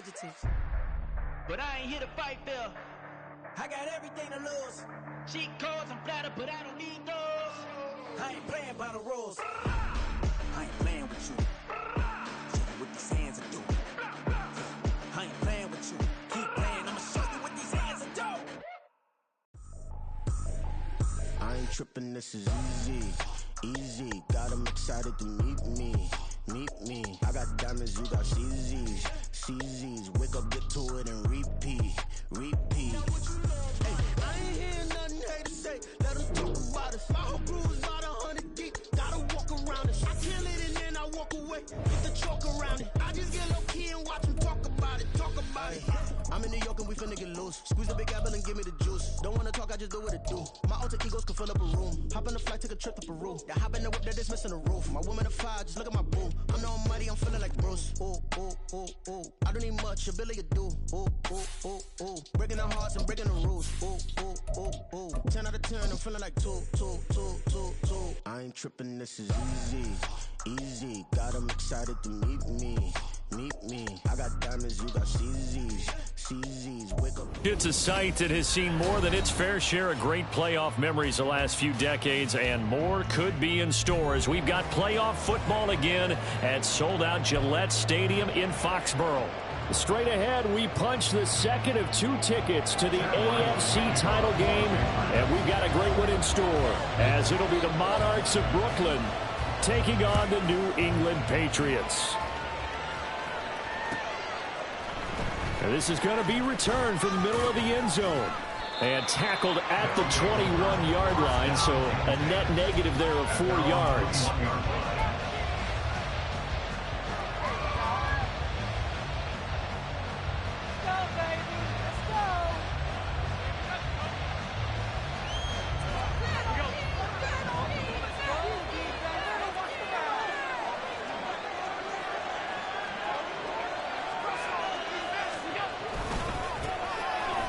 adjectives. But I ain't here to fight fair. I got everything to lose. Cheat codes, I'm flattered, but I don't need those. I ain't playing by the rules. I ain't playing with you. Show you what these hands are doing. I ain't playing with you. Keep playing, I'ma show you what these hands are doing. I ain't tripping, this is easy. Easy, got 'em excited to meet me. Meet me. I got diamonds, you got CZs. CZs, wake up, get to it, and repeat. Repeat. Hey, I ain't hearing nothing hate to say. Let them talk about it. My whole crew is about 100 deep. Gotta walk around it. I kill it and then I walk away. Get the chalk around it. I just get low key and watch them talk about it. Talk about it. I'm in New York and we finna get loose. Squeeze the big apple and give me the juice. Don't wanna talk, I just do what it do. My alter egos can fill up a room. Hop on the flight, take a trip to Peru. That hop in the whip that is missing the roof. My woman a fire, just look at my boo. I'm the almighty, I'm feeling like Bruce. Ooh, ooh, ooh, ooh. I don't need much, ability to do. Ooh, ooh, ooh, ooh. Breaking the hearts and breaking the rules. Ooh, ooh, ooh, ooh. 10 out of 10, I'm feeling like 2, 2, 2, 2, 2. I ain't tripping, this is easy. Easy, got 'em excited to meet me. Meet me. I got diamonds, you got CZs. CZs, wake up. It's a site that has seen more than its fair share of great playoff memories the last few decades, and more could be in store as we've got playoff football again at sold-out Gillette Stadium in Foxborough. Straight ahead, we punch the second of 2 tickets to the AFC title game, and we've got a great one in store, as it'll be the Monarchs of Brooklyn taking on the New England Patriots. And this is going to be returned from the middle of the end zone and tackled at the 21-yard line, so a net negative there of 4 yards.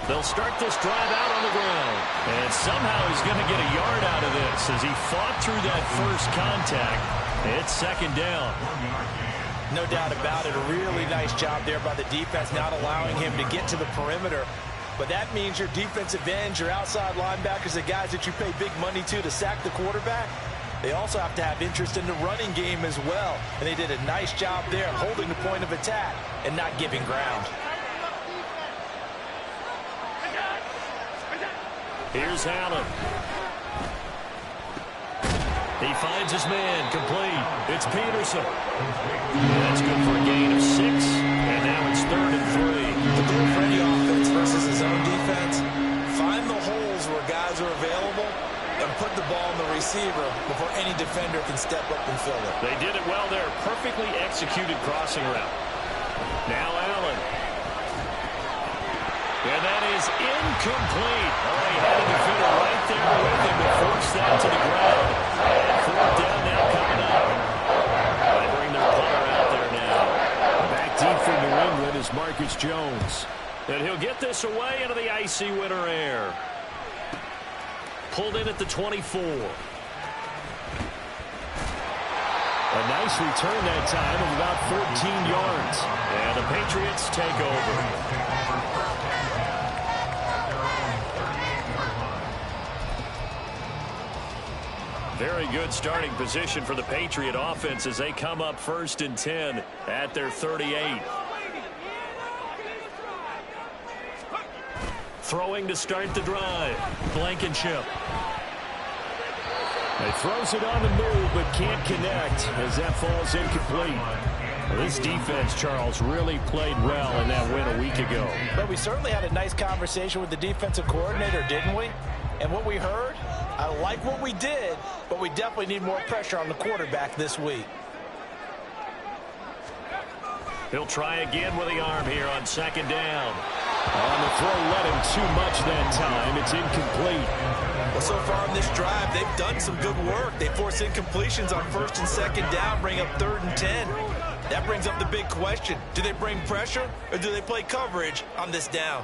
They'll start this drive out on the ground. And somehow he's going to get a yard out of this as he fought through that first contact. It's second down. No doubt about it. A really nice job there by the defense, not allowing him to get to the perimeter. But that means your defensive ends, your outside linebackers, the guys that you pay big money to sack the quarterback, they also have to have interest in the running game as well. And they did a nice job there holding the point of attack and not giving ground. Here's Allen. He finds his man, complete. It's Peterson. That's good for a gain of 6, and now it's 3rd and 3. The goal for any offense versus his own defense, find the holes where guys are available and put the ball in the receiver before any defender can step up and fill it. They did it well there. Perfectly executed crossing route. Now Allen. And that is incomplete. Oh, he had a defender right there with him to force that to the ground. 4th down now coming up. They bring their punter out there now. Back deep for New England is Marcus Jones. And he'll get this away into the icy winter air. Pulled in at the 24. A nice return that time of about 14 yards. And the Patriots take over. Very good starting position for the Patriot offense as they come up 1st and 10 at their 38. Throwing to start the drive. Blankenship. He throws it on the move but can't connect as that falls incomplete. Well, this defense, Charles, really played well in that win a week ago. But we certainly had a nice conversation with the defensive coordinator, didn't we? And what we heard, I like what we did, but we definitely need more pressure on the quarterback this week. He'll try again with the arm here on 2nd down. On the throw, let him too much that time. It's incomplete. Well, so far in this drive, they've done some good work. They force incompletions on 1st and 2nd down, bring up 3rd and 10. That brings up the big question. Do they bring pressure or do they play coverage on this down?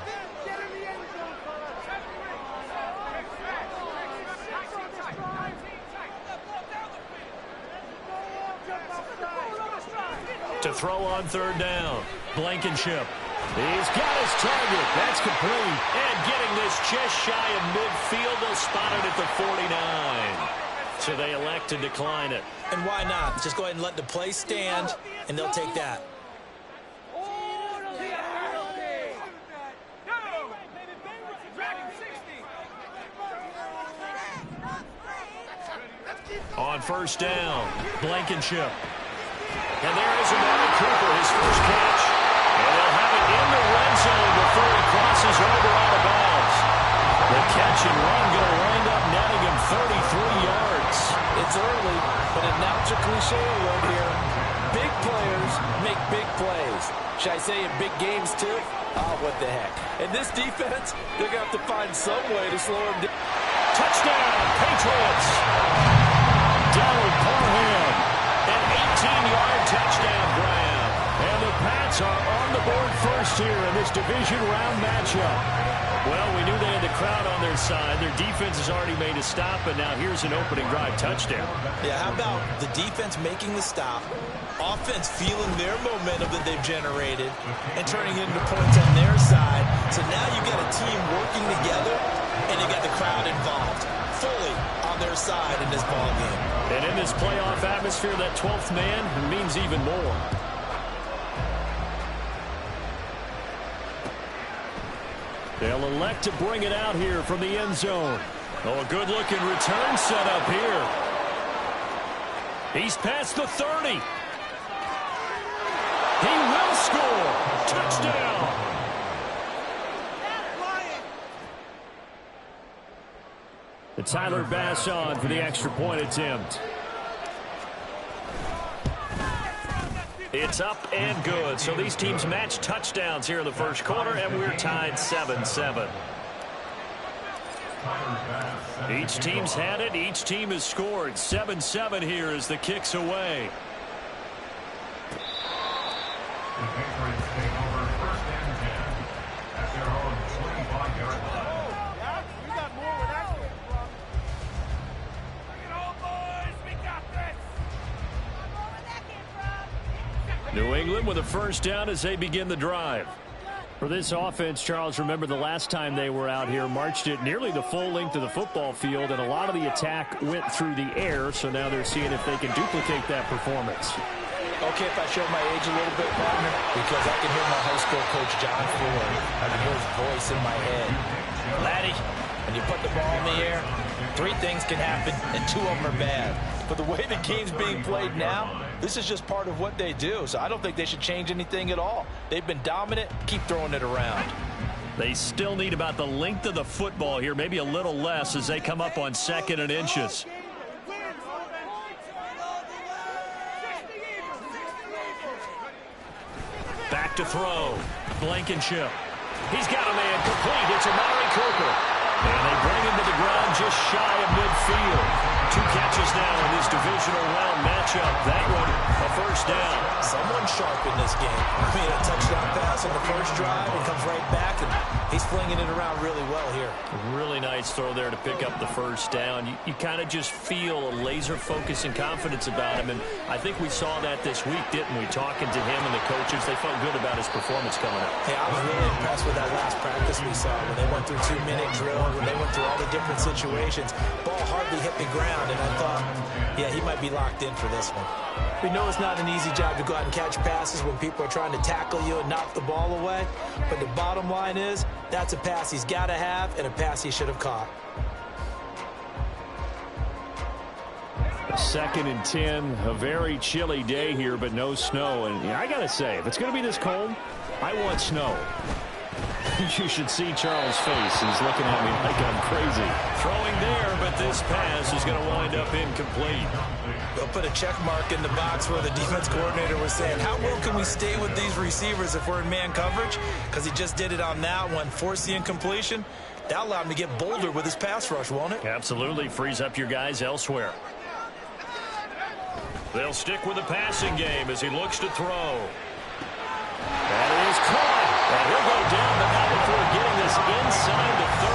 To throw on 3rd down. Blankenship He's got his target. That's complete. And getting this just shy of midfield. They'll spot it at the 49. So they elect to decline it. And why not? Just go ahead and let the play stand, and they'll take that. On first down, Blankenship. And there is Amari Cooper, his first catch. And they'll have it in the red zone before he crosses over out of bounds. The catch and run going to wind up netting him 33 yards. It's early, but announcer cliche alert here. Big players make big plays. Should I say in big games too? Oh, what the heck. And this defense, they're going to have to find some way to slow him down. Touchdown, Patriots. Donald Parham, an 18-yard touchdown grab. And the Pats are on the board first here in this division round matchup. Well, we knew they had the crowd on their side. Their defense has already made a stop, and now here's an opening drive touchdown. Yeah, how about the defense making the stop, offense feeling their momentum that they've generated, and turning it into points on their side. So now you got a team working together, and you got the crowd involved fully on their side in this ball game. And in this playoff atmosphere, that 12th man means even more. They'll elect to bring it out here from the end zone. Oh, a good-looking return set up here. He's past the 30. He will score. Touchdown. The Tyler Bass on for the extra point attempt. It's up and good. So these teams match touchdowns here in the first quarter, and we're tied 7-7. Each team's had it. Each team has scored. 7-7 here as the kick's away. The Patriots take over first and 10 at their own 25-yard line. New England with a first down as they begin the drive. For this offense, Charles, remember the last time they were out here, marched it nearly the full length of the football field, and a lot of the attack went through the air, so now they're seeing if they can duplicate that performance. Okay, if I show my age a little bit, partner, because I can hear my high school coach, John Ford. I can hear his voice in my head. Laddie, when you put the ball in the air, 3 things can happen, and 2 of them are bad. But the way the game's being played now, this is just part of what they do. So I don't think they should change anything at all. They've been dominant. Keep throwing it around. They still need about the length of the football here, maybe a little less as they come up on 2nd and inches. Back to throw. Blankenship. He's got a man complete. It's Amari Cooper. And they bring him to the ground just shy of midfield. 2 catches now in this divisional round matchup. That one, a first down. Someone sharp in this game. I mean, a touchdown pass on the first drive and comes right back, and he's flinging it around really well here. Really nice throw there to pick up the first down. You kind of just feel a laser focus and confidence about him, and I think we saw that this week, didn't we? Talking to him and the coaches, they felt good about his performance coming up. Yeah, I was really impressed with that last practice we saw when they went through 2-minute drill, when they went through all the different situations. Ball hardly hit the ground, and I thought, yeah, he might be locked in for this one. We know it's not an easy job to go out and catch passes when people are trying to tackle you and knock the ball away, but the bottom line is that's a pass he's got to have and a pass he should have caught. 2nd and 10, a very chilly day here, but no snow. And I got to say, if it's going to be this cold, I want snow. You should see Charles' face. He's looking at me like I'm crazy. Throwing there, but this pass is going to wind up incomplete. They'll put a check mark in the box where the defense coordinator was saying, how well can we stay with these receivers if we're in man coverage? Because he just did it on that one, forced the incompletion. That allowed him to get bolder with his pass rush, won't it? Absolutely. Frees up your guys elsewhere. They'll stick with the passing game as he looks to throw. That is caught. And he'll go down, but not before getting this inside the 30.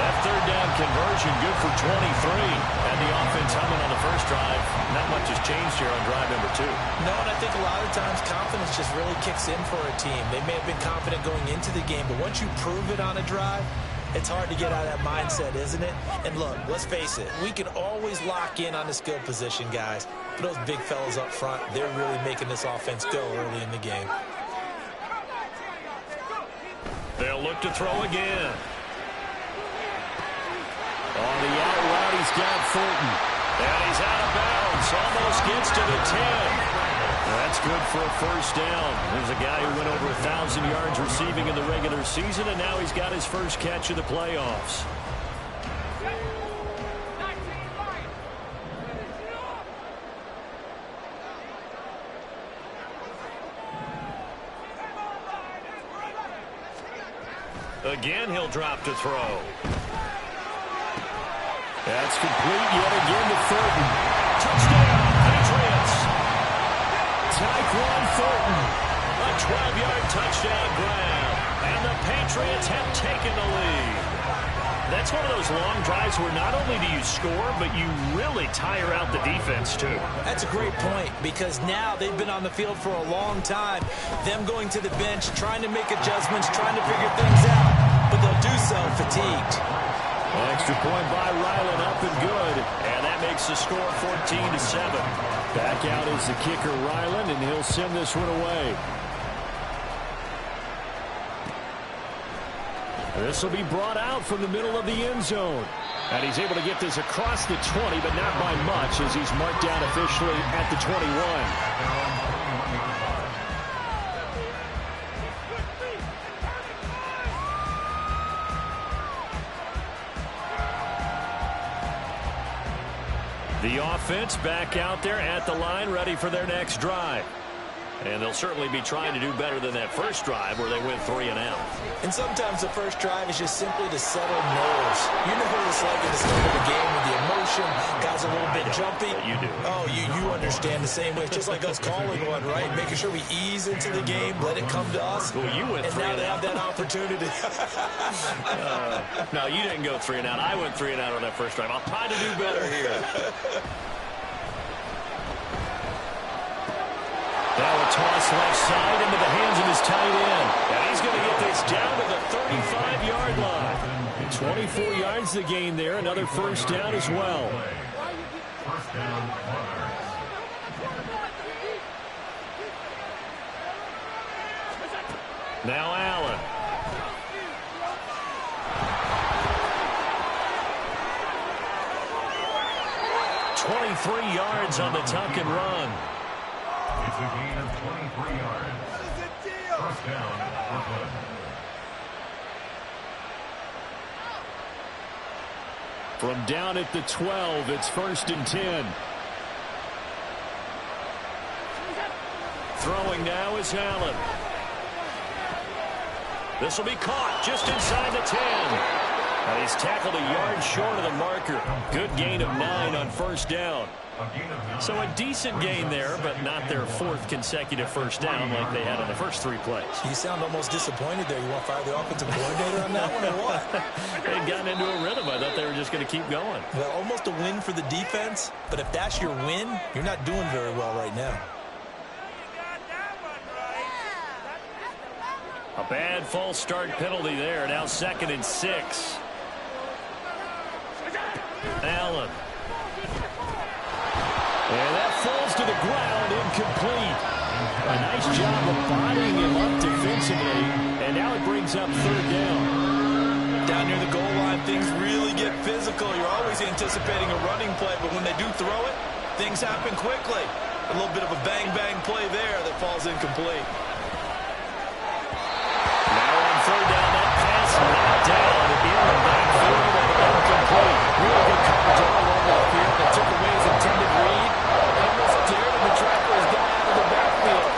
That 3rd down conversion good for 23. And the offense engines humming on the first drive. Not much has changed here on drive number 2. No, and I think a lot of times confidence just really kicks in for a team. They may have been confident going into the game, but once you prove it on a drive, it's hard to get out of that mindset, isn't it? And look, let's face it, we can always lock in on the skill position, guys. But those big fellas up front, they're really making this offense go early in the game. They'll look to throw again. On the out route, he's got Thornton. And he's out of bounds. Almost gets to the 10. That's good for a first down. There's a guy who went over 1,000 yards receiving in the regular season, and now he's got his first catch of the playoffs. Again, he'll drop to throw. That's complete yet again to Thornton. Touchdown, Patriots. Tyquan Thornton, a 12-yard touchdown grab. And the Patriots have taken the lead. That's one of those long drives where not only do you score, but you really tire out the defense, too. That's a great point, because now they've been on the field for a long time. Them going to the bench, trying to make adjustments, trying to figure things out, but they'll do so fatigued. Extra point by Ryland, up and good. And that makes the score 14-7. Back out is the kicker, Ryland, and he'll send this one away. This will be brought out from the middle of the end zone. And he's able to get this across the 20, but not by much, as he's marked down officially at the 21. The offense back out there at the line, ready for their next drive. And they'll certainly be trying to do better than that first drive where they went 3 and out. And sometimes the first drive is just simply to settle nerves. You know what it's like at the start of the game with the emotion. Guys are a little bit jumpy. You do. Oh, you understand the same way. It's just like us calling one, right? Making sure we ease into the game, let it come to us. Well, you went 3 and now and they out. have that opportunity. No, you didn't go 3 and out. I went 3 and out on that first drive. I'll try to do better here. Now a toss left side into the hands of his tight end. And he's going to get this down to the 35-yard line. 24 yards the gain there. Another first down as well. First down, Now Allen. "23 yards on the tuck and run. It's a gain of 23 yards. First down, Brooklyn. From down at the 12, it's 1st and 10. Throwing now is Allen. This will be caught just inside the 10. And he's tackled a yard short of the marker. Good gain of 9 on first down. So a decent gain there, but not their 4th consecutive first down like they had on the first 3 plays. You sound almost disappointed there. You want to fire the offensive coordinator on that one or what? They'd gotten into a rhythm. I thought they were just going to keep going. Well, almost a win for the defense, but if that's your win, you're not doing very well right now. A bad false start penalty there. Now 2nd and 6. Allen. And that falls to the ground, incomplete. A nice job of bodying him up defensively, and now it brings up 3rd down. Down near the goal line, things really get physical. You're always anticipating a running play, but when they do throw it, things happen quickly. A little bit of a bang-bang play there that falls incomplete. Now on 3rd down, that pass knocked down in the backfield and incomplete. Really good coverage all over the field that took away his intended read. Almost dared him to track his guy out of the backfield.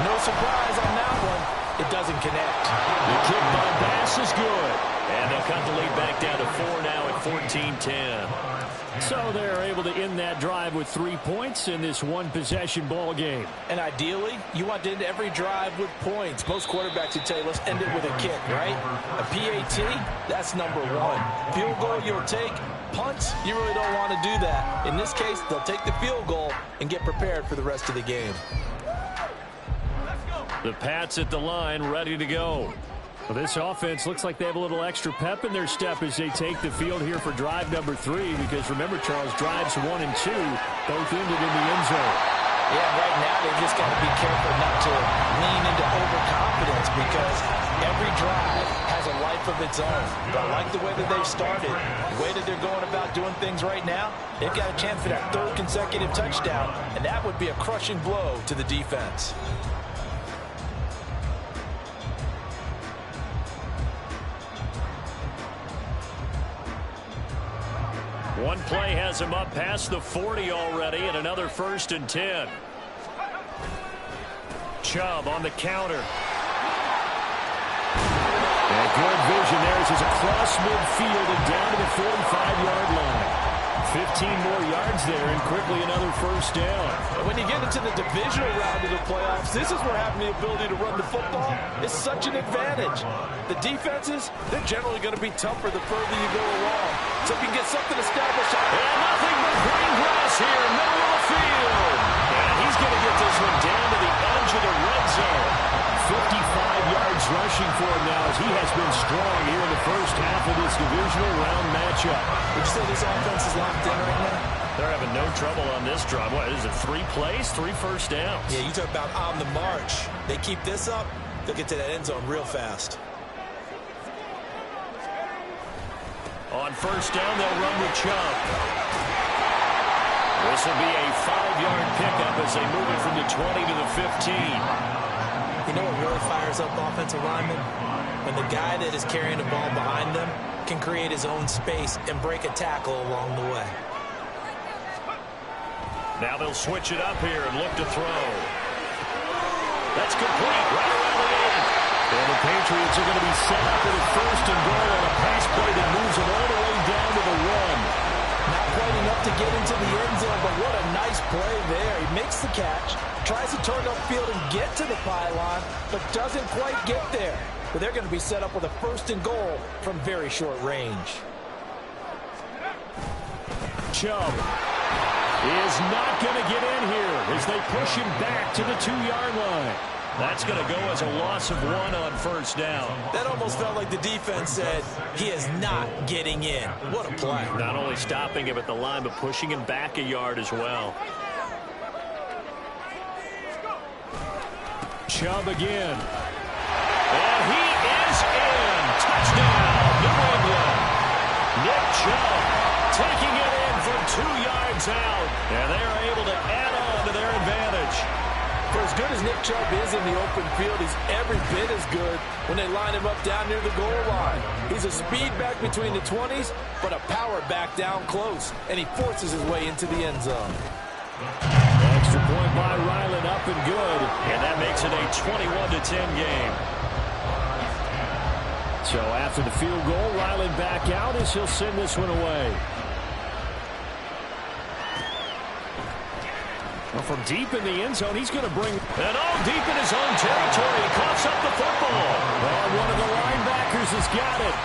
No surprise on that one. It doesn't connect. The kick by Bass is good. And they'll cut the lead back down to 4 now at 14-10. So they're able to end that drive with 3 points in this one-possession ball game. And ideally, you want to end every drive with points. Most quarterbacks would tell you, let's end it with a kick, right? A PAT, that's number one. Field goal, you'll take. Punts, you really don't want to do that. In this case, they'll take the field goal and get prepared for the rest of the game. The Pats at the line, ready to go. Well, this offense looks like they have a little extra pep in their step as they take the field here for drive number 3, because remember, Charles, drives 1 and 2 both ended in the end zone. Yeah, right now they've just got to be careful not to lean into overconfidence, because every drive has a life of its own. But I like the way that they've started, the way that they're going about doing things right now. They've got a chance for that 3rd consecutive touchdown, and that would be a crushing blow to the defense. One play has him up past the 40 already, and another 1st and 10. Chubb on the counter. And good vision there as he's across midfield and down to the 45-yard line. 15 more yards there, and quickly another 1st down. When you get into the divisional round of the playoffs, this is where having the ability to run the football is such an advantage. The defenses, they're generally going to be tougher the further you go along. So if you can get something established. And nothing but green grass here, middle of the field. And he's going to get this one down to the edge of the red zone. 55 yards rushing for him now, as he has been strong here in the first half of this divisional round matchup. Would you say this offense is locked in right now? They're having no trouble on this drive. What is it, 3 plays, 3 first downs? Yeah, you talk about on the march. They keep this up, they'll get to that end zone real fast. On 1st down, they'll run with Chubb. This will be a 5-yard pickup as they move it from the 20 to the 15. You know what really fires up offensive linemen? When the guy that is carrying the ball behind them can create his own space and break a tackle along the way. Now they'll switch it up here and look to throw. That's complete right around the end. And the Patriots are going to be set up with a 1st and goal on a pass play that moves them all the way down to the 1. Not quite enough to get into the end zone, but what a nice play there. He makes the catch, tries to turn upfield and get to the pylon, but doesn't quite get there. But they're going to be set up with a 1st and goal from very short range. Chubb is not going to get in here as they push him back to the 2-yard line. That's going to go as a loss of 1 on 1st down. That almost felt like the defense said, he is not getting in. What a play. Not only stopping him at the line, but pushing him back a yard as well. Chubb again. And he is in. Touchdown, New England. Nick Chubb taking it in from 2 yards out. And they are able to add on to their advantage. For as good as Nick Chubb is in the open field, he's every bit as good when they line him up down near the goal line. He's a speed back between the 20s, but a power back down close, and he forces his way into the end zone. Extra point by Ryland, up and good, and that makes it a 21-10 game. So after the field goal, Ryland back out as he'll send this one away. Well, from deep in the end zone, he's going to bring it all deep in his own territory. He coughs up the football. And one of the linebackers has got it.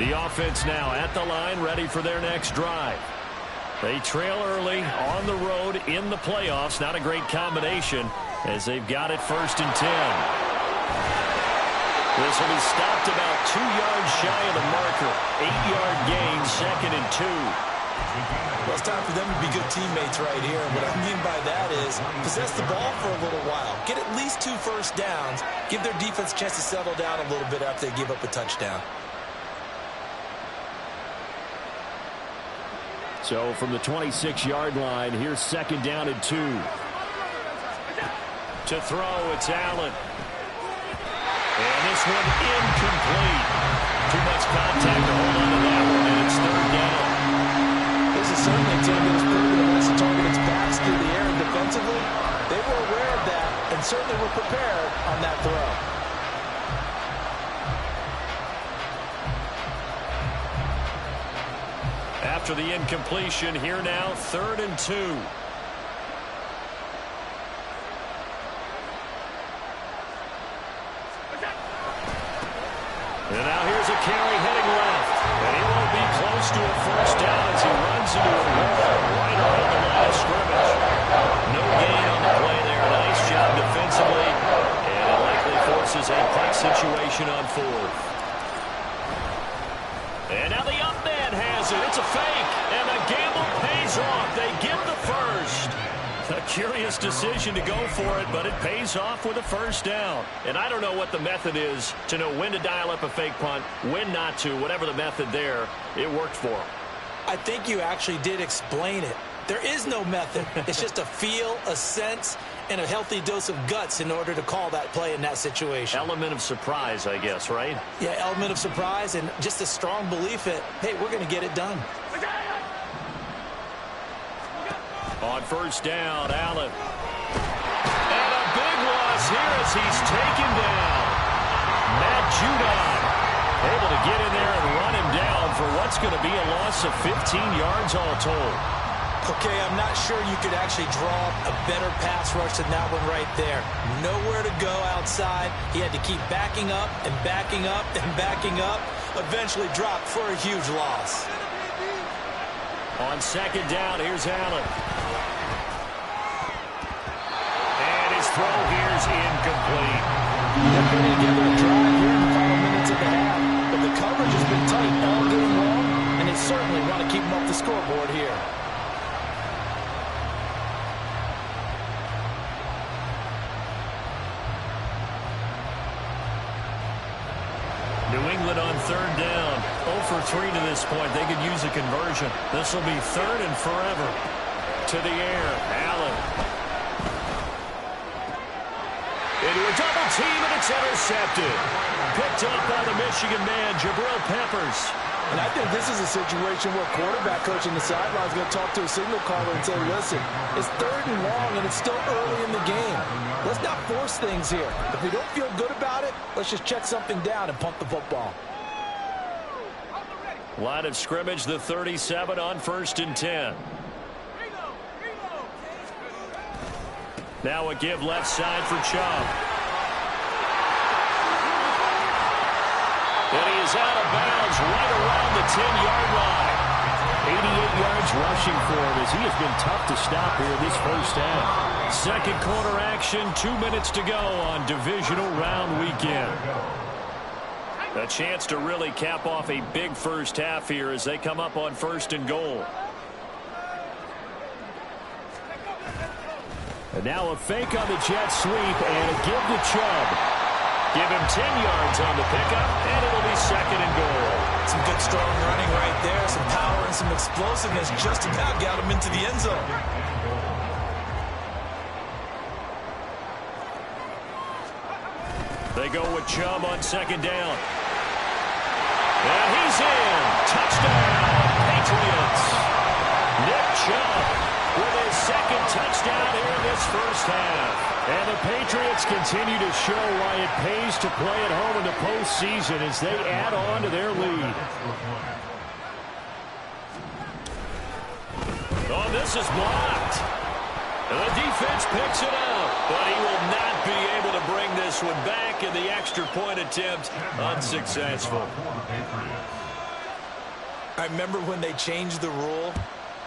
The offense now at the line, ready for their next drive. They trail early on the road in the playoffs. Not a great combination as they've got it 1st and 10. This will be stopped about 2 yards shy of the marker. 8-yard gain, 2nd and 2. Well, it's time for them to be good teammates right here. And what I mean by that is possess the ball for a little while. Get at least 2 first downs. Give their defense a chance to settle down a little bit after they give up a touchdown. So from the 26-yard line, here's 2nd down and 2. To throw, it's Allen. And this one incomplete. Too much contact to hold on to that one, and it's 3rd down. This is certainly a team that has proven that once the target its backs through the air and defensively, they were aware of that and certainly were prepared on that throw. after the incompletion. Here now, 3rd and 2. And now here's a carry heading left. And he won't be close to a first down as he runs into a wall right around the line of scrimmage. No gain on the play there. Nice job defensively. And it likely forces a punt situation on 4th. And now the up man has it. It's a fake. And the gamble pays off. They get the first. A curious decision to go for it, but it pays off with a first down. And I don't know what the method is to know when to dial up a fake punt, when not to. Whatever the method there, it worked for him. I think you actually did explain it. There is no method. It's just a feel, a sense, and a healthy dose of guts in order to call that play in that situation. Element of surprise, I guess, right? Yeah, element of surprise and just a strong belief that, hey, we're going to get it done. On first down, Allen. And a big loss here as he's taken down. Matt Judon able to get in there and run him down for what's going to be a loss of 15 yards all told. Okay, I'm not sure you could actually draw a better pass rush than that one right there. Nowhere to go outside. He had to keep backing up and backing up and backing up. Eventually dropped for a huge loss. On second down, here's Allen. And his throw here is incomplete. They're putting together a drive here in the final minutes of the half. But the coverage has been tight all game long, and they certainly want to keep them off the scoreboard here. New England on third down. 0 for 3 to this point. They could use a conversion. This will be 3rd and forever. To the air, Allen. Into a double team, and it's intercepted. Picked up by the Michigan man, Jabril Peppers. And I think this is a situation where quarterback coach on the sideline is going to talk to a signal caller and say, listen, it's 3rd and long, and it's still early in the game. Let's not force things here. If we don't feel good about it, let's just check something down and pump the football. Line of scrimmage, the 37 on 1st and 10. Now a give left side for Chubb. And he is out of bounds right around the 10-yard line. 88 yards rushing for him as he has been tough to stop here this first half. Second quarter action, 2 minutes to go on divisional round weekend. A chance to really cap off a big first half here as they come up on 1st and goal. And now a fake on the jet sweep and a give to Chubb. Give him 10 yards on the pickup, and it'll be 2nd and goal. Some good strong running right there. Some power and some explosiveness just about got him into the end zone. They go with Chubb on 2nd down. And he's in. Touchdown, Patriots. Nick Chubb with his 2nd touchdown here in this first half. And the Patriots continue to show why it pays to play at home in the postseason as they add on to their lead. Oh, this is blocked. And the defense picks it up, but he will not be able to bring this one back, and the extra point attempt unsuccessful. I remember when they changed the rule,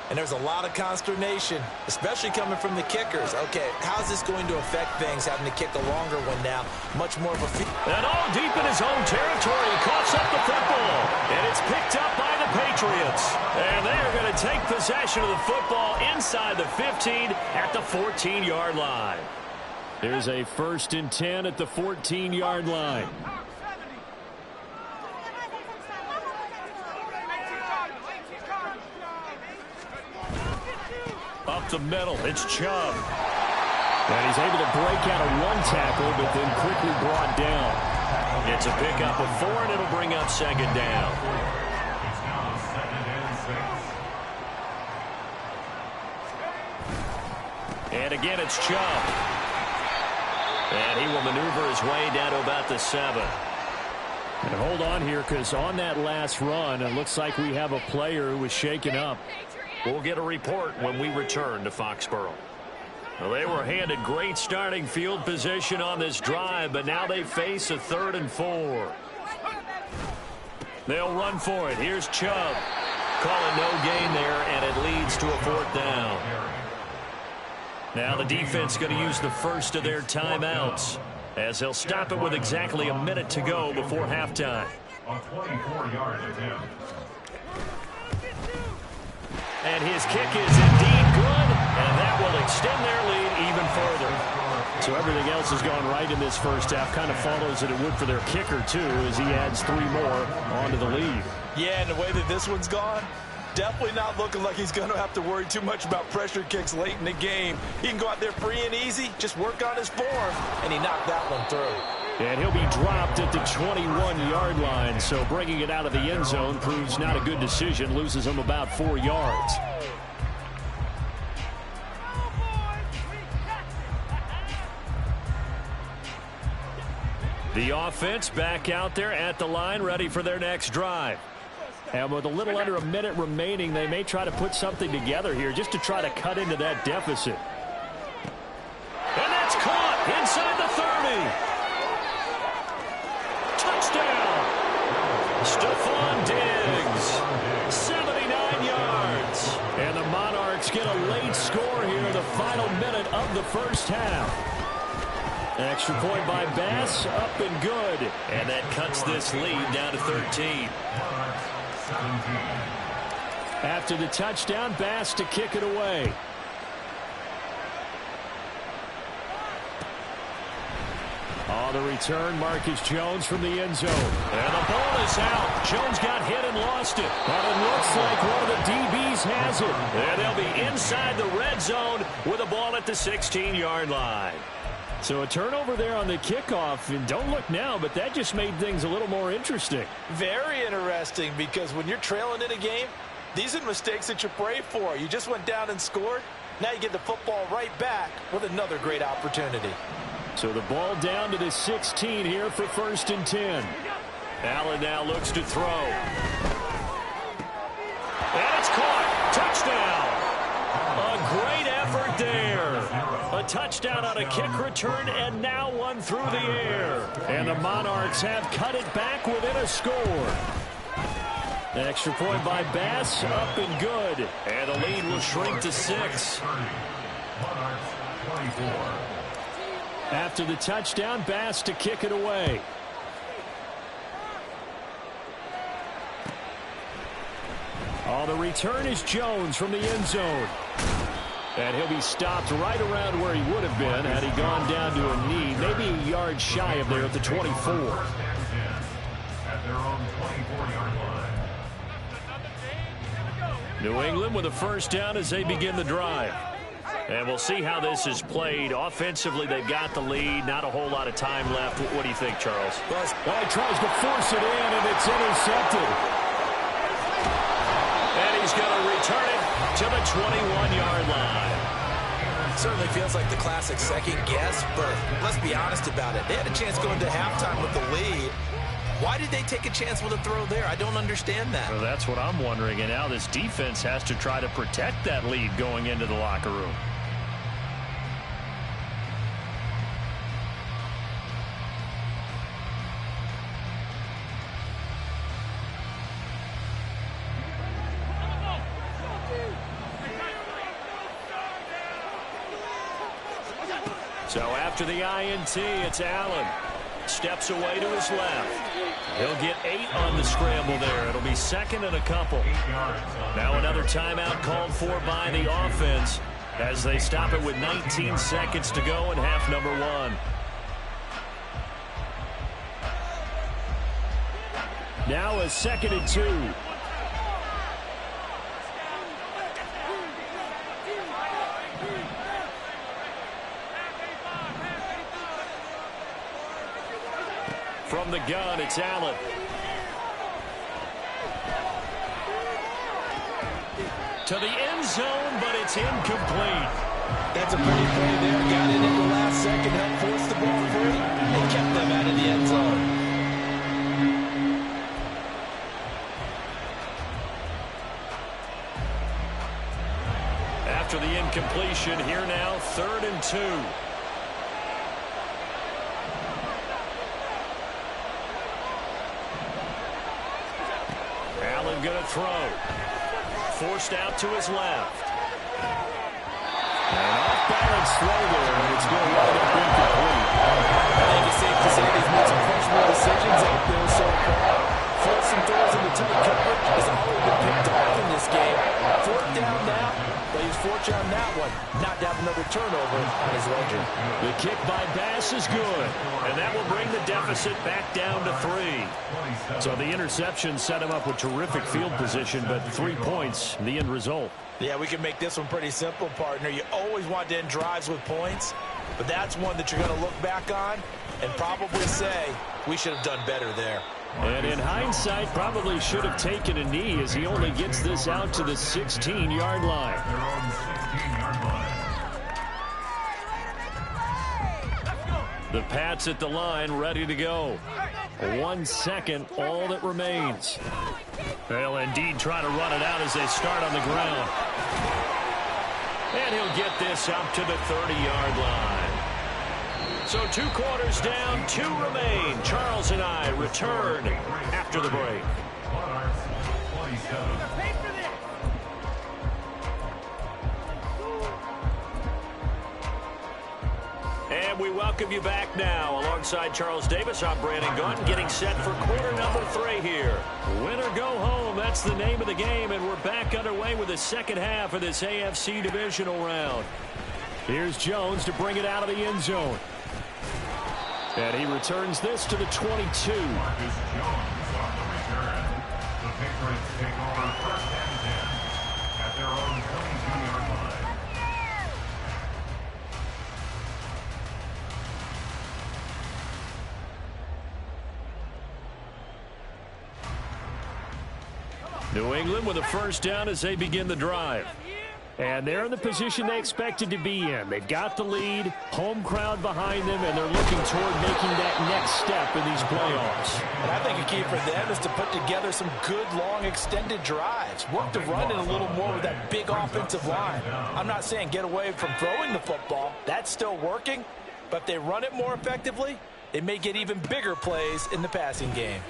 and there's a lot of consternation, especially coming from the kickers. Okay, how's this going to affect things, having to kick a longer one now? Much more of a field. And all deep in his own territory, he coughs up the football. And it's picked up by the Patriots. And they are going to take possession of the football inside the 15 at the 14-yard line. There's a 1st and 10 at the 14-yard line. Up the middle, it's Chubb. And he's able to break out of one tackle, but then quickly brought down. It's a pickup of 4, and it'll bring up 2nd down. It's now 2nd and 6. And again, it's Chubb. And he will maneuver his way down to about the 7. And hold on here, because on that last run, it looks like we have a player who was shaken up. We'll get a report when we return to Foxborough. Well, they were handed great starting field position on this drive, but now they face a 3rd and 4. They'll run for it. Here's Chubb. Calling no gain there, and it leads to a 4th down. Now the defense going to use the first of their timeouts, as they'll stop it with exactly a minute to go before halftime. A 24-yard attempt. And his kick is indeed good, and that will extend their lead even further. So everything else has gone right in this first half. Kind of follows that it would for their kicker, too, as he adds 3 more onto the lead. Yeah, and the way that this one's gone, definitely not looking like he's going to have to worry too much about pressure kicks late in the game. He can go out there free and easy, just work on his form, and he knocked that one through. And he'll be dropped at the 21-yard line, so bringing it out of the end zone proves not a good decision, loses him about 4 yards. The offense back out there at the line, ready for their next drive. And with a little under a minute remaining, they may try to put something together here just to try to cut into that deficit. And that's caught inside the 30. Touchdown! Stephon Diggs, 79 yards. And the Monarchs get a late score here in the final minute of the first half. An extra point by Bass, up and good. And that cuts this lead down to 13. After the touchdown, Bass to kick it away. On the return, Marcus Jones from the end zone. And the ball is out. Jones got hit and lost it. But it looks like one of the DBs has it. And they'll be inside the red zone with the ball at the 16-yard line. So a turnover there on the kickoff, and don't look now, but that just made things a little more interesting. Very interesting, because when you're trailing in a game, these are the mistakes that you pray for. You just went down and scored. Now you get the football right back with another great opportunity. So the ball down to the 16 here for 1st and 10. Allen now looks to throw. And it's caught. Touchdown. A great effort there. A touchdown on a kick return, and now one through the air. And the Monarchs have cut it back within a score. An extra point by Bass, up and good. And the lead will shrink to 6. After the touchdown, Bass to kick it away. On the return is Jones from the end zone. And he'll be stopped right around where he would have been had he gone down to a knee, maybe a yard shy of there at the 24. At their own 24-yard line. New England with a 1st down as they begin the drive. And we'll see how this is played. Offensively, they've got the lead. Not a whole lot of time left. What do you think, Charles? Well, he tries to force it in, and it's intercepted. And he's going to return it to the 21-yard line. Certainly feels like the classic second guess, but let's be honest about it. They had a chance going to halftime with the lead. Why did they take a chance with a throw there? I don't understand that. Well, that's what I'm wondering. And now this defense has to try to protect that lead going into the locker room. So after the INT, it's Allen. Steps away to his left. He'll get 8 on the scramble there. It'll be 2nd and a couple. Now another timeout called for by the offense as they stop it with 19 seconds to go in half number 1. Now a 2nd and 2. From the gun, it's Allen. To the end zone, but it's incomplete. That's a pretty play there. Got it in the last second, helped force the ball free, and kept them out of the end zone. formation here now, 3rd and 2. Allen going to throw. Forced out to his left. An off-balance throw there, and it's going to wind up incomplete. I think it's safe to say they've made some questionable decisions out there so far. Forcing throws into tight coverage has already been picked off in this game. 4th down now, but he's fortunate on that one. Not to have another turnover on his ledger. The kick by Bass is good, and that will bring the deficit back down to 3. So the interception set him up with terrific field position, but 3 points, the end result. Yeah, we can make this one pretty simple, partner. You always want to end drives with points, but that's one that you're going to look back on and probably say, we should have done better there. And in hindsight, probably should have taken a knee as he only gets this out to the 16-yard line. The Pats at the line, ready to go. 1 second, all that remains. They'll indeed try to run it out as they start on the ground. And he'll get this up to the 30-yard line. So 2 quarters down, 2 remain. Charles and I return after the break. And we welcome you back now. Alongside Charles Davis, I'm Brandon Gaudin, getting set for quarter number 3 here. Win or go home, that's the name of the game, and we're back underway with the second half of this AFC divisional round. Here's Jones to bring it out of the end zone. And he returns this to the 22. Marcus Jones on the return. The Patriots take over 1st and 10 at their own 22-yard line. New England with a first down as they begin the drive. And they're in the position they expected to be in. They've got the lead, home crowd behind them, and they're looking toward making that next step in these playoffs. And I think a key for them is to put together some good, long, extended drives. Work the run in a little more with that big offensive line. I'm not saying get away from throwing the football. That's still working. But if they run it more effectively, they may get even bigger plays in the passing game.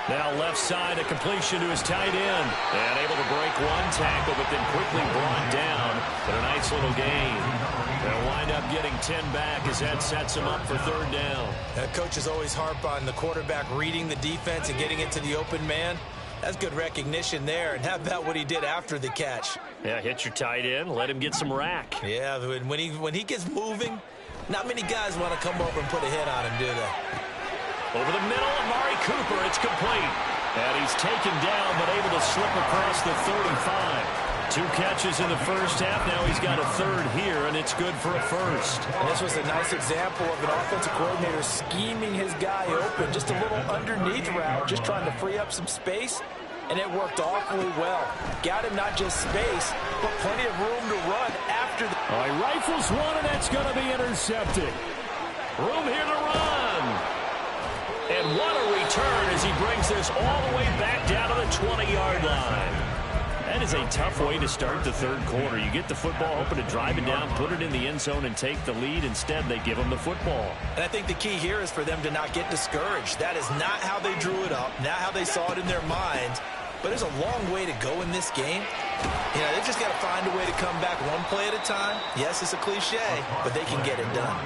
Now left side, a completion to his tight end. And able to break 1 tackle, but then quickly brought down. But a nice little gain. They'll wind up getting 10 back as that sets him up for 3rd down. Coaches always harp on the quarterback reading the defense and getting it to the open man. That's good recognition there. And how about what he did after the catch? Yeah, hit your tight end, let him get some rack. Yeah, when he gets moving, not many guys want to come over and put a hit on him, do they? Over the middle, Amari Cooper, it's complete. And he's taken down, but able to slip across the 35. 2 catches in the first half. Now he's got a 3rd here, and it's good for a first. And this was a nice example of an offensive coordinator scheming his guy open. Just a little underneath route, just trying to free up some space. And it worked awfully well. Got him not just space, but plenty of room to run after the... All right, rifles one, and that's going to be intercepted. Room here to run. And what a return as he brings this all the way back down to the 20-yard line. That is a tough way to start the 3rd quarter. You get the football, hoping to drive it down, put it in the end zone, and take the lead. Instead, they give him the football. And I think the key here is for them to not get discouraged. That is not how they drew it up, not how they saw it in their minds. But there's a long way to go in this game. You know, they've just got to find a way to come back 1 play at a time. Yes, it's a cliche, but they can get it done.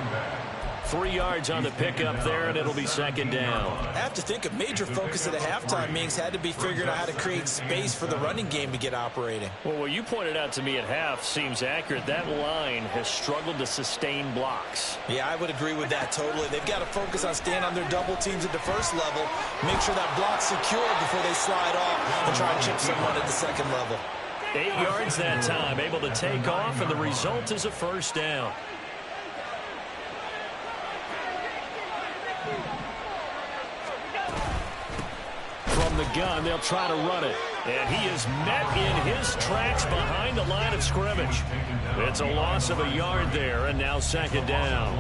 3 yards on the pickup there, and it'll be 2nd down. I have to think a major focus at the halftime means had to be figuring out how to create space for the running game to get operating. Well, what you pointed out to me at half seems accurate. That line has struggled to sustain blocks. Yeah, I would agree with that totally. They've got to focus on staying on their double teams at the first level, make sure that block's secure before they slide off and try and chip someone at the 2nd level. 8 yards that time, able to take off, and the result is a first down. From the gun, they'll try to run it. And he is met in his tracks behind the line of scrimmage. It's a loss of a yard there, and now 2nd down.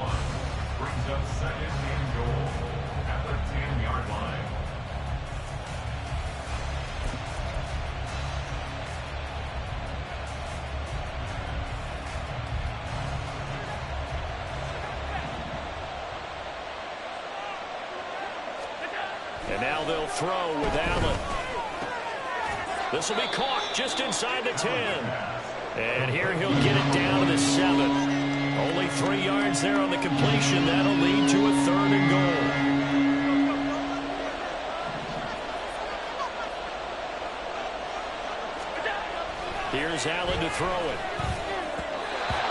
Brings up 2nd and goal at the 10-yard line. And now they'll throw with Allen. This will be caught just inside the 10. And here he'll get it down to the 7. Only 3 yards there on the completion. That'll lead to a 3rd and goal. Here's Allen to throw it.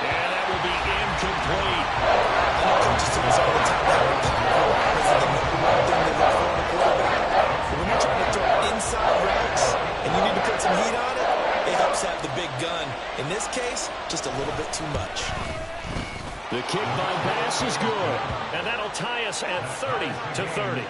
And that will be incomplete. Coaches do this all the time. When you're trying to throw inside routes and you need to put some heat on it, it helps have the big gun. In this case, just a little bit too much. The kick by Bass is good, and that'll tie us at 30-30.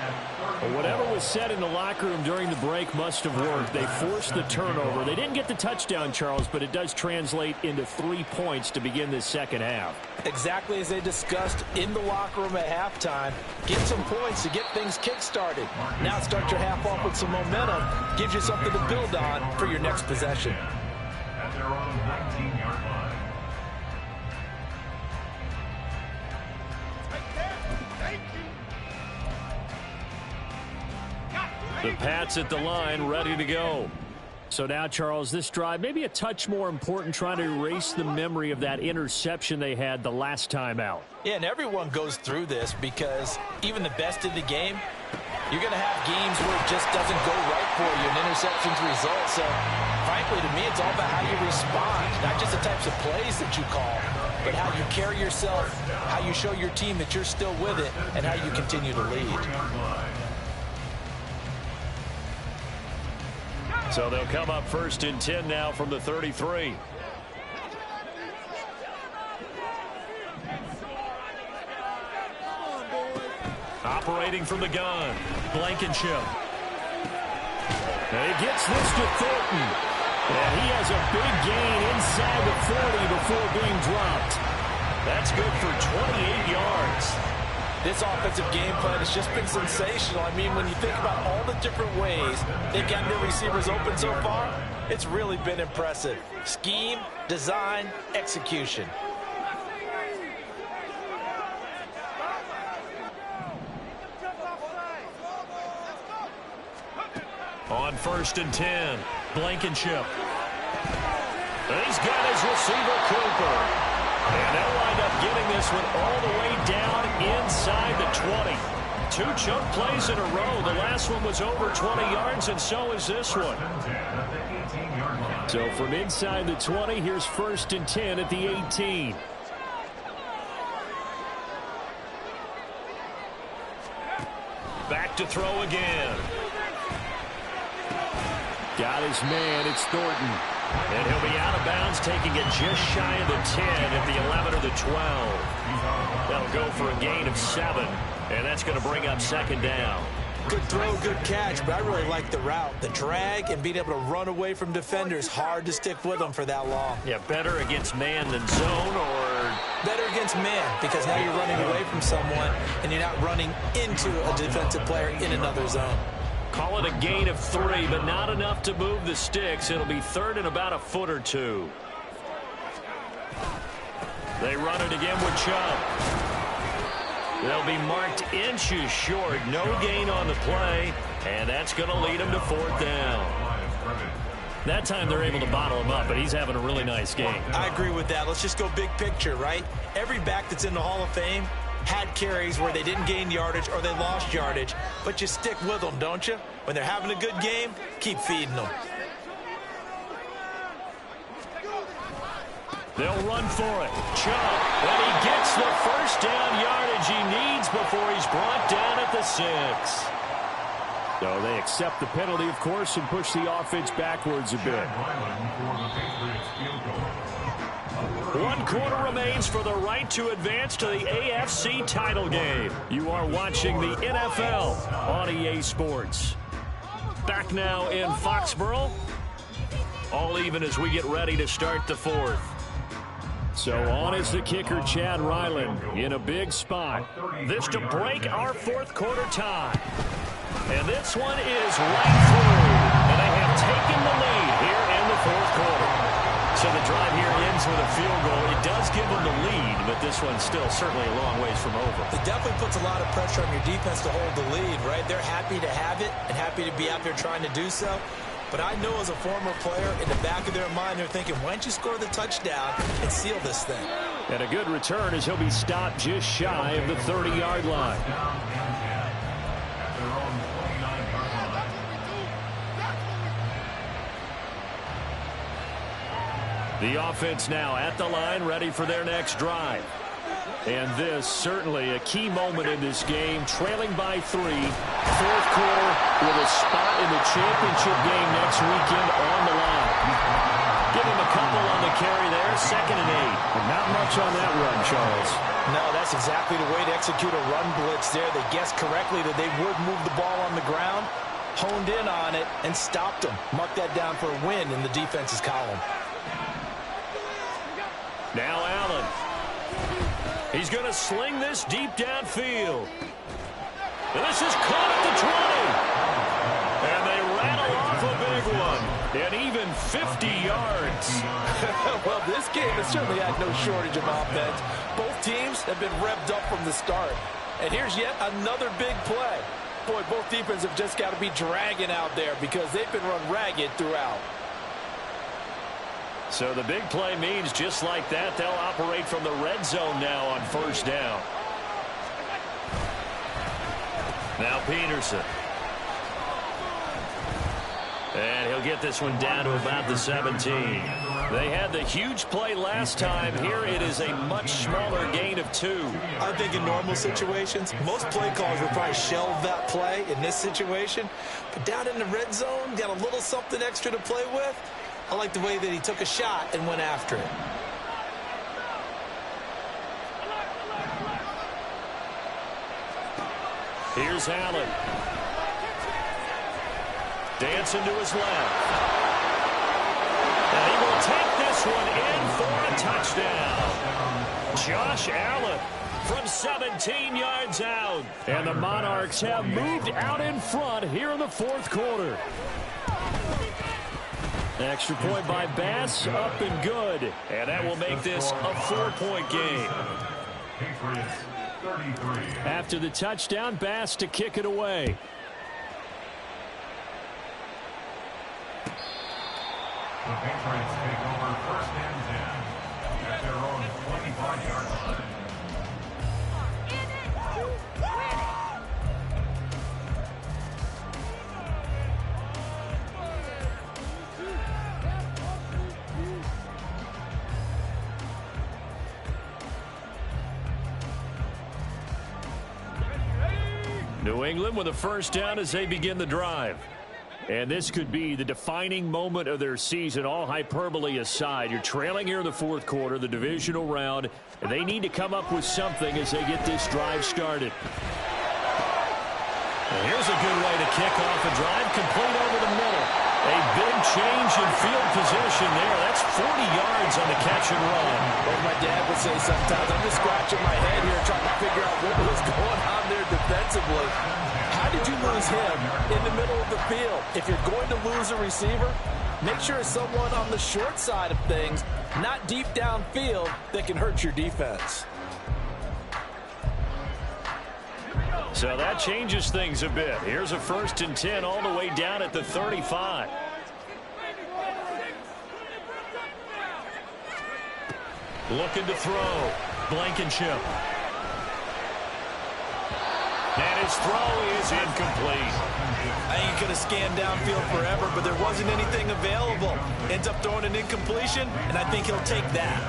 Well, whatever was said in the locker room during the break must have worked. They forced the turnover. They didn't get the touchdown, Charles, but it does translate into 3 points to begin this second half. Exactly as they discussed in the locker room at halftime. Get some points to get things kick-started. Now start your half off with some momentum. Gives you something to build on for your next possession. At their own 19-yard line. The Pats at the line, ready to go. So now, Charles, this drive, maybe a touch more important, trying to erase the memory of that interception they had the last time out. Yeah, and everyone goes through this because even the best in the game, you're going to have games where it just doesn't go right for you, and interceptions result. So, frankly, to me, it's all about how you respond, not just the types of plays that you call, but how you carry yourself, how you show your team that you're still with it, and how you continue to lead. So they'll come up 1st and 10 now from the 33. Operating from the gun, Blankenship. And he gets this to Thornton. And he has a big gain inside the 40 before being dropped. That's good for 28 yards. This offensive game plan has just been sensational. I mean, when you think about all the different ways they've gotten their receivers open so far, it's really been impressive. Scheme, design, execution. On 1st and 10, Blankenship. He's got his receiver, Cooper. And they'll wind up getting this one all the way down inside the 20. 2 chunk plays in a row. The last one was over 20 yards, and so is this one. So from inside the 20, here's 1st and 10 at the 18. Back to throw again. Got his man. It's Thornton. And he'll be out of bounds, taking it just shy of the 10 at the 11 or the 12. That'll go for a gain of 7, and that's going to bring up 2nd down. Good throw, good catch, but I really like the route. The drag and being able to run away from defenders, hard to stick with them for that long. Yeah, better against man than zone, or better against man, because now you're running away from someone and you're not running into a defensive player in another zone. Call it a gain of 3, but not enough to move the sticks. It'll be 3rd and about a foot or 2. They run it again with Chubb. They'll be marked inches short. No gain on the play, and that's going to lead them to 4th down. That time they're able to bottle him up, but he's having a really nice game. I agree with that. Let's just go big picture, right? Every back that's in the Hall of Fame had carries where they didn't gain yardage or they lost yardage, but you stick with them, don't you? When they're having a good game, keep feeding them. They'll run for it. Chubb, and he gets the 1st down yardage he needs before he's brought down at the 6. So they accept the penalty, of course, and push the offense backwards a bit. 1 quarter remains for the right to advance to the AFC title game. You are watching the NFL on EA Sports. Back now in Foxborough. All even as we get ready to start the 4th. So on is the kicker, Chad Ryland, in a big spot. This to break our 4th quarter tie. And this one is right through. And they have taken the lead here in the 4th quarter. So the drive here ends with a field goal. It does give them the lead, but this one's still certainly a long ways from over. It definitely puts a lot of pressure on your defense to hold the lead, right? They're happy to have it and happy to be out there trying to do so. But I know as a former player, in the back of their mind, they're thinking, why don't you score the touchdown and seal this thing? And a good return as he'll be stopped just shy of the 30-yard line. At their own 29-yard line. The offense now at the line, ready for their next drive. And this, certainly a key moment in this game, trailing by 3, fourth quarter, with a spot in the championship game next weekend on the line. Give him a couple on the carry there, 2nd and 8. And not much on that run, Charles. No, that's exactly the way to execute a run blitz there. They guessed correctly that they would move the ball on the ground, honed in on it, and stopped them. Mark that down for a win in the defense's column. Now Allen. He's going to sling this deep downfield. And this is caught at the 20. And they rattle off a big one. And even 50 yards. Well, this game has certainly had no shortage of offense. Both teams have been revved up from the start. And here's yet another big play. Boy, both defenses have just got to be dragging out there because they've been run ragged throughout. So the big play means just like that, they'll operate from the red zone now on first down. Now Peterson. And he'll get this one down to about the 17. They had the huge play last time. Here it is a much smaller gain of 2. I think in normal situations, most play callers would probably shelve that play in this situation. But down in the red zone, got a little something extra to play with. I like the way that he took a shot and went after it. Here's Allen. Dancing to his left. And he will take this one in for a touchdown. Josh Allen from 17 yards out. And the Monarchs have moved out in front here in the fourth quarter. Extra point by Bass, up and good. And that will make this a 4-point game. Patriots 33. After the touchdown, Bass to kick it away. The Patriots take over 1st and 10 at their own 25-yard line. New England with a first down as they begin the drive. And this could be the defining moment of their season, all hyperbole aside. You're trailing here in the fourth quarter, the divisional round, and they need to come up with something as they get this drive started. And here's a good way to kick off a drive, complete over the middle. A big change in field position there. That's 40 yards on the catch and run. Like my dad would say sometimes, I'm just scratching my head here trying to figure out what was going on there defensively. How did you lose him in the middle of the field? If you're going to lose a receiver, make sure it's someone on the short side of things, not deep downfield, that can hurt your defense. So that changes things a bit. Here's a 1st and 10 all the way down at the 35. Looking to throw. Blankenship. And his throw is incomplete. I think he could have scanned downfield forever, but there wasn't anything available. Ends up throwing an incompletion, and I think he'll take that.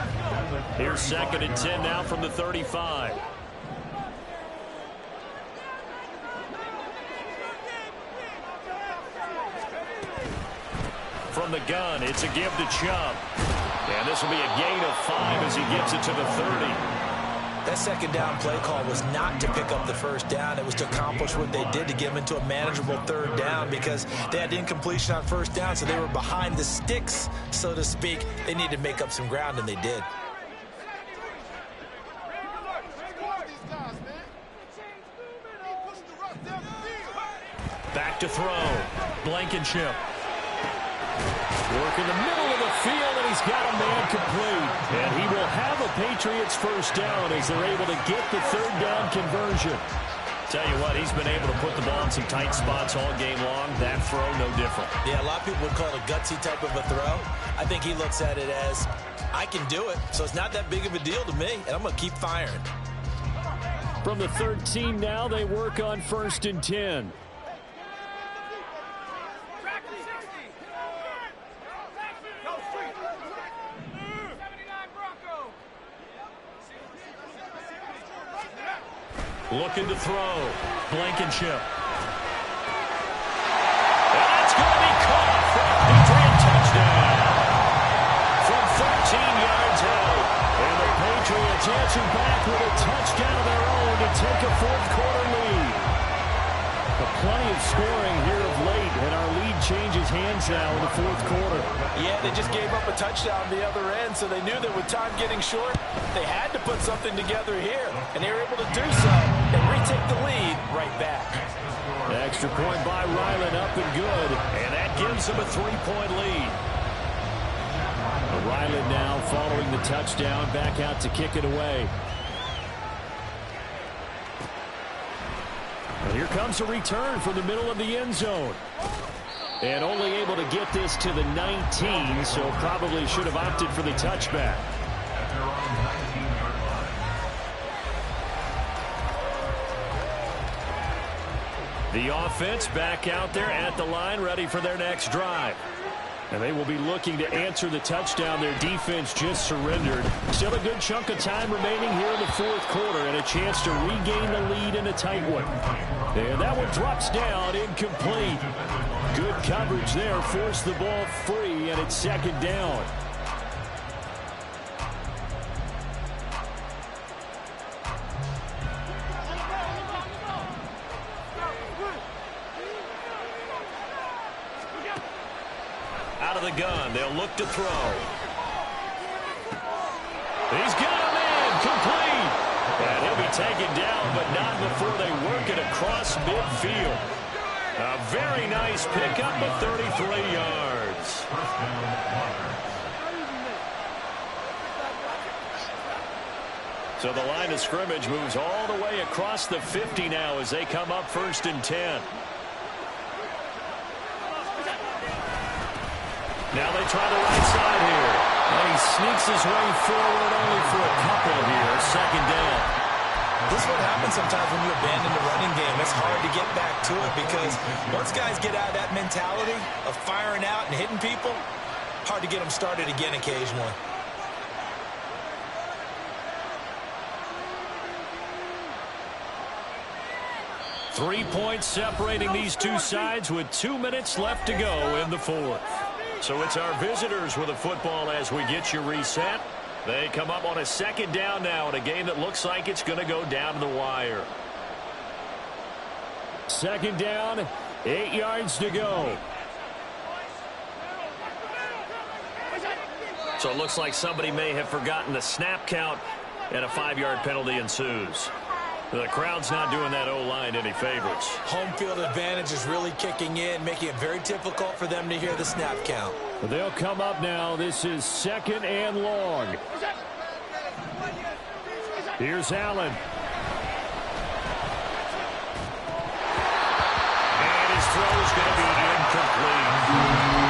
Here's 2nd and 10 now from the 35. From the gun, it's a give to Chubb. And this will be a gain of 5 as he gets it to the 30. That second down play call was not to pick up the first down. It was to accomplish what they did to get them into a manageable 3rd down because they had incompletion on 1st down, so they were behind the sticks, so to speak. They needed to make up some ground, and they did. Back to throw. Blankenship. Work in the middle of the field, and he's got a man complete. And he will have a Patriots first down as they're able to get the third down conversion. Tell you what, he's been able to put the ball in some tight spots all game long. That throw, no different. Yeah, a lot of people would call it a gutsy type of a throw. I think he looks at it as, I can do it, so it's not that big of a deal to me, and I'm going to keep firing. From the 13 now, they work on 1st and 10. Looking to throw. Blankenship. And that's going to be caught for a Patriot touchdown. From 13 yards out. And the Patriots answer back with a touchdown of their own to take a fourth-quarter lead. Plenty of scoring here of late, and our lead changes hands now in the fourth quarter. Yeah, they just gave up a touchdown on the other end, so they knew that with time getting short, they had to put something together here, and they were able to do so and retake the lead right back. Extra point by Ryland, up and good, and that gives them a 3-point lead. Ryland now following the touchdown, back out to kick it away. And here comes a return from the middle of the end zone. And only able to get this to the 19, so probably should have opted for the touchback. The offense back out there at the line, ready for their next drive. And they will be looking to answer the touchdown their defense just surrendered. Still a good chunk of time remaining here in the fourth quarter and a chance to regain the lead in a tight one. And that one drops down, incomplete. Good coverage there, forced the ball free, and it's second down. Out of the gun, they'll look to throw. He's got him in, complete. And he'll be taken down, but not before they work it across midfield. A very nice pickup of 33 yards. So the line of scrimmage moves all the way across the 50 now as they come up 1st and 10. Now they try the right side here. And he sneaks his way forward only for a couple here. Second down. This is what happens sometimes when you abandon the running game. It's hard to get back to it because once guys get out of that mentality of firing out and hitting people, hard to get them started again occasionally. Three points separating these two sides with 2 minutes left to go in the fourth. So it's our visitors with the football as we get you reset. They come up on a second down now in a game that looks like it's going to go down to the wire. Second down, 8 yards to go. So it looks like somebody may have forgotten the snap count, and a 5-yard penalty ensues. The crowd's not doing that O-line any favors. Home field advantage is really kicking in, making it very difficult for them to hear the snap count. They'll come up now. This is second and long. Here's Allen. And his throw is going to be incomplete.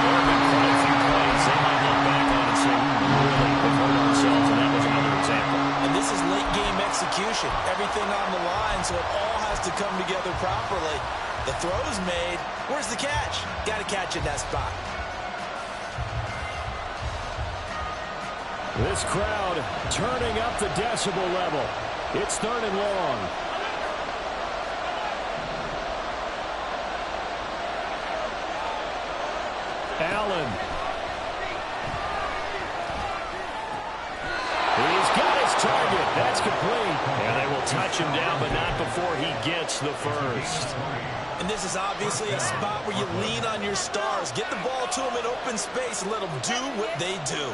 There have been quite a few plays they might look back on and say, really, they've hurt ourselves, and that was another example. And this is late game execution. Everything on the line, so it all has to come together properly. The throw's made. Where's the catch? Got to catch in that spot. This crowd turning up the decibel level. It's third and long. Allen. He's got his target. That's complete. And they will touch him down, but not before he gets the first. And this is obviously a spot where you lean on your stars. Get the ball to them in open space and let them do what they do.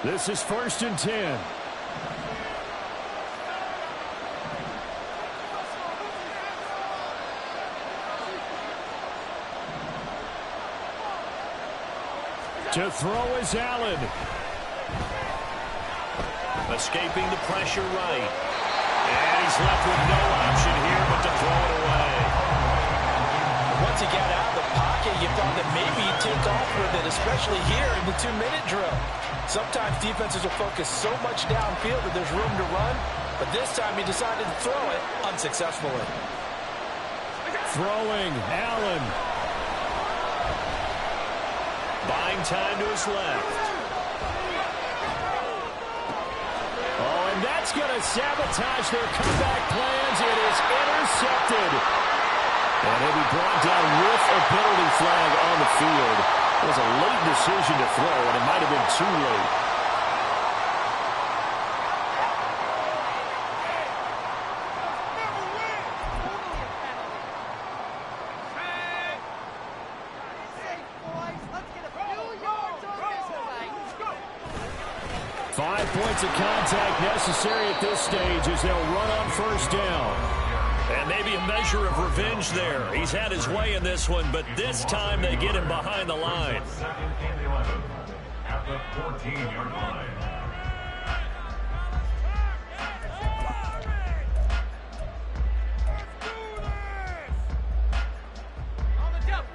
This is 1st and 10. To throw is Allen. Escaping the pressure right. And he's left with no option here but to throw it away. Once he got out of the pocket, you thought that maybe he'd take off with it, especially here in the 2-minute drill. Sometimes defenses will focus so much downfield that there's room to run, but this time he decided to throw it unsuccessfully. Throwing, Allen. Buying time to his left. Oh, and that's going to sabotage their comeback plans. It is intercepted. And he'll be brought down with a penalty flag on the field. It was a late decision to throw, and it might have been too late. Points of contact necessary at this stage as they'll run on first down. And maybe a measure of revenge there. He's had his way in this one, but this time they get him behind the line. Second and 11 at the 14-yard line.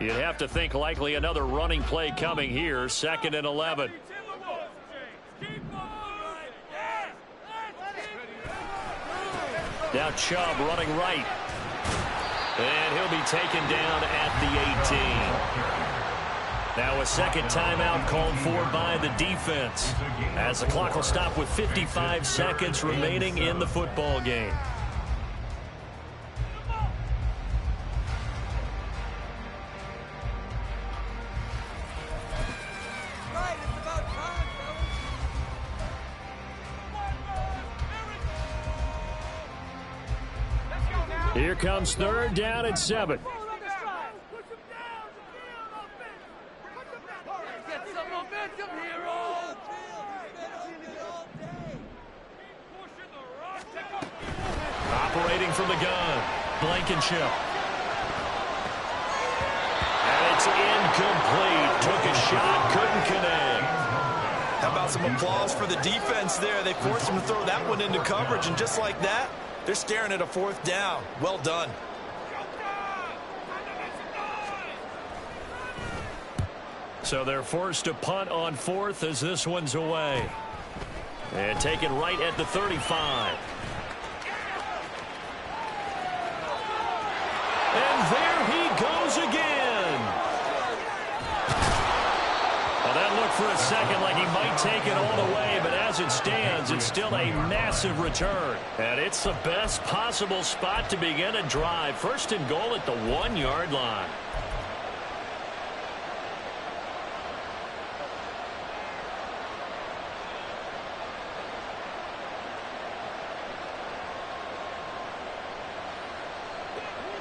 You'd have to think likely another running play coming here. Second and 11. Now Chubb running right. And he'll be taken down at the 18. Now a second timeout called for by the defense, as the clock will stop with 55 seconds remaining in the football game. Here comes third down and 7. Operating from the gun, Blankenship. And it's incomplete. Took a shot, couldn't connect. How about some applause for the defense there? They forced him to throw that one into coverage, and just like that, they're staring at a fourth down. Well done. So they're forced to punt on fourth as this one's away. And taken right at the 35. And there he goes again. Well, that looked for a second like he might take it all the way, but as it stands, it's still a massive return. And it's the best possible spot to begin a drive. First and goal at the 1-yard line.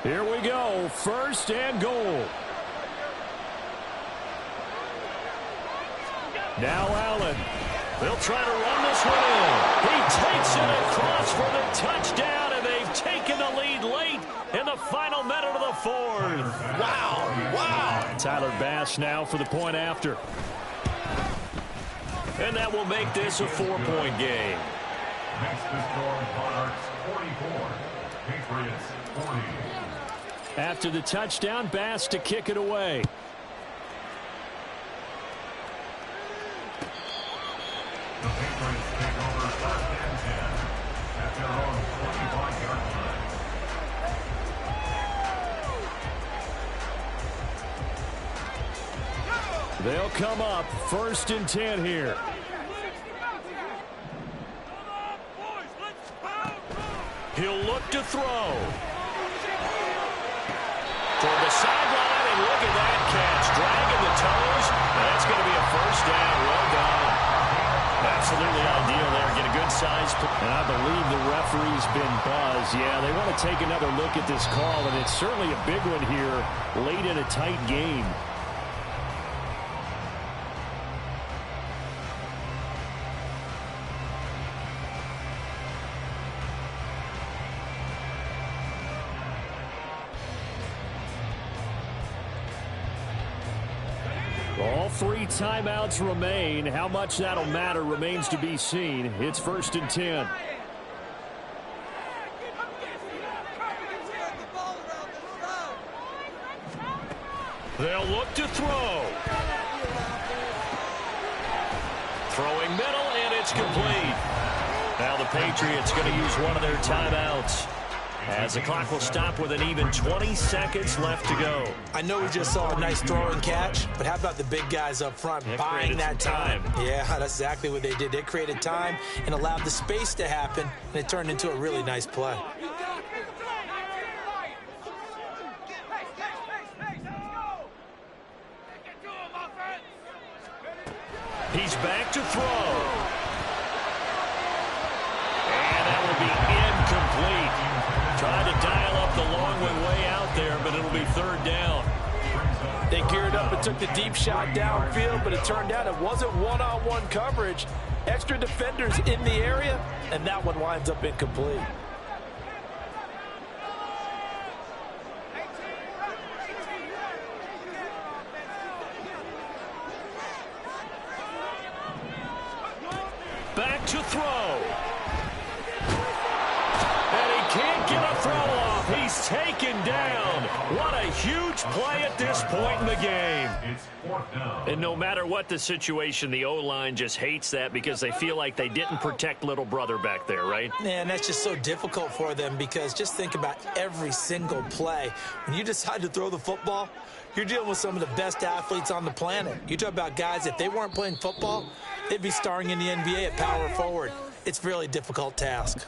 Here we go, first and goal. Now Allen. They'll try to run this one in. He takes it across for the touchdown, and they've taken the lead late in the final minute of the fourth. Wow. Tyler Bass now for the point after. And that will make this a 4-point game. Makes the score Monarchs 44, Patriots 40. After the touchdown, Bass to kick it away. The Patriots take over first and 10 at their own 25-yard line. They'll come up first and 10 here. He'll look to throw. Toward the sideline, and look at that catch. Dragging the toes. That's going to be a first down. Well done. Absolutely ideal there. Get a good size. And I believe the referee's been buzzed. Yeah, they want to take another look at this call, and it's certainly a big one here late in a tight game. All 3 timeouts remain. How much that'll matter remains to be seen. It's 1st and 10. They'll look to throw. Throwing middle, and it's complete. Now the Patriots going to use one of their timeouts, as the clock will stop with an even 20 seconds left to go. I know we just saw a nice throwing catch, but how about the big guys up front buying that time? Yeah, that's exactly what they did. They created time and allowed the space to happen, and it turned into a really nice play. He's back to throw. And that will be incomplete. Tried to dial up the long way out there, but it'll be 3rd down. They geared up and took the deep shot downfield, but it turned out it wasn't one-on-one coverage. Extra defenders in the area, and that one winds up incomplete. Back to throw. And he can't get a throw off. He's taken down. What a huge play at this point in the game. It's 4th down. And no matter what the situation, the O-line just hates that because they feel like they didn't protect little brother back there, right? Man, that's just so difficult for them because just think about every single play. When you decide to throw the football, you're dealing with some of the best athletes on the planet. You talk about guys, if they weren't playing football, they'd be starring in the NBA at power forward. It's a really difficult task.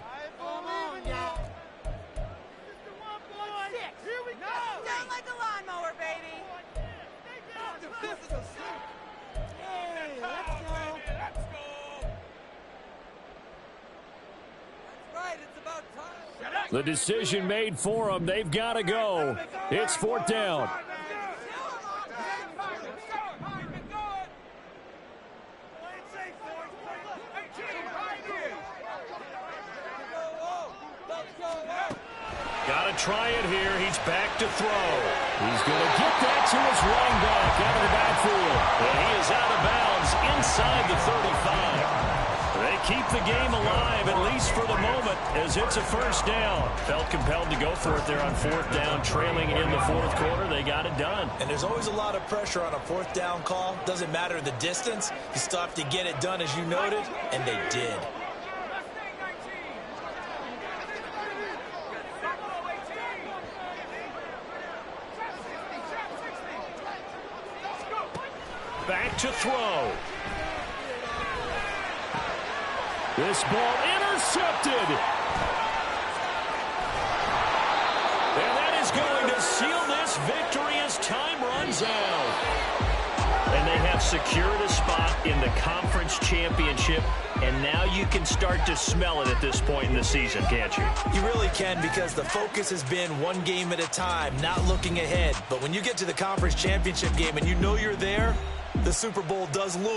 The decision made for them. They've got to go. It's 4th down. Got to try it here. He's back to throw. He's going to get that to his running back out of the backfield. And he is out of bounds inside the 35. They keep the game alive, at least for the moment, as it's a 1st down. Felt compelled to go for it there on 4th down, trailing in the 4th quarter. They got it done. And there's always a lot of pressure on a 4th down call. Doesn't matter the distance. You still have to get it done, as you noted, and they did. Back to throw. This ball intercepted. And that is going to seal this victory as time runs out. And they have secured a spot in the conference championship. And now you can start to smell it at this point in the season, can't you? You really can, because the focus has been one game at a time, not looking ahead. But when you get to the conference championship game and you know you're there, the Super Bowl does loom.